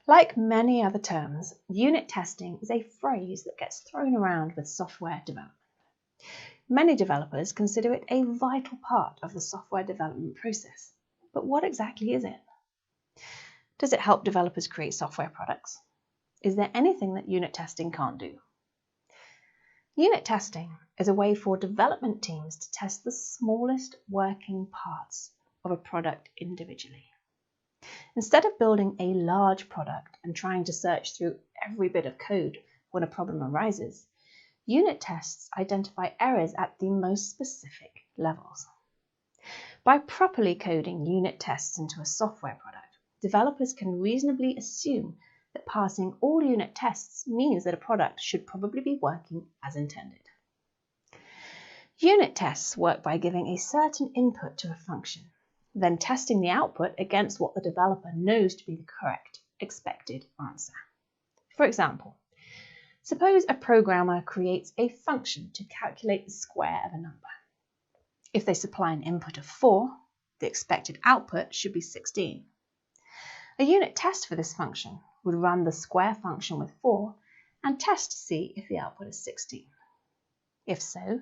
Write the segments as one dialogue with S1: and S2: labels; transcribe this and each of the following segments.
S1: Like many other terms, unit testing is a phrase that gets thrown around with software development. Many developers consider it a vital part of the software development process. But what exactly is it? Does it help developers create software products? Is there anything that unit testing can't do? Unit testing is a way for development teams to test the smallest working parts of a product individually. Instead of building a large product and trying to search through every bit of code when a problem arises, unit tests identify errors at the most specific levels. By properly coding unit tests into a software product, developers can reasonably assume that passing all unit tests means that a product should probably be working as intended. Unit tests work by giving a certain input to a function, then testing the output against what the developer knows to be the correct expected answer. For example, suppose a programmer creates a function to calculate the square of a number. If they supply an input of 4, the expected output should be 16. A unit test for this function would run the square function with 4 and test to see if the output is 16. If so,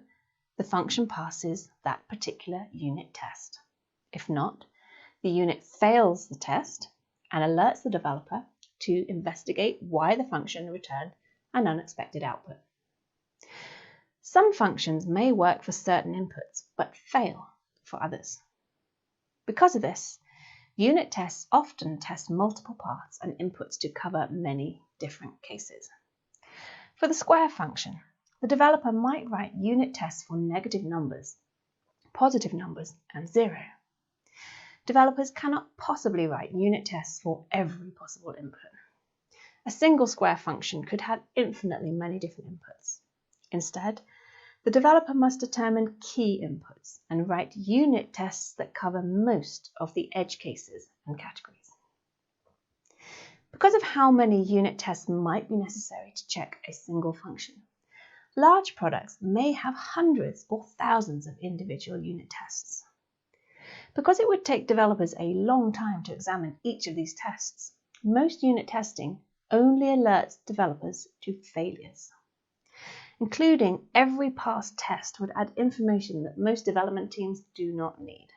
S1: the function passes that particular unit test. If not, the unit fails the test and alerts the developer to investigate why the function returned an unexpected output. Some functions may work for certain inputs, but fail for others. Because of this, unit tests often test multiple paths and inputs to cover many different cases. For the square function, the developer might write unit tests for negative numbers, positive numbers, and 0. Developers cannot possibly write unit tests for every possible input. A single square function could have infinitely many different inputs. Instead, the developer must determine key inputs and write unit tests that cover most of the edge cases and categories. Because of how many unit tests might be necessary to check a single function, large products may have hundreds or thousands of individual unit tests. Because it would take developers a long time to examine each of these tests, most unit testing only alerts developers to failures. Including every passed test would add information that most development teams do not need.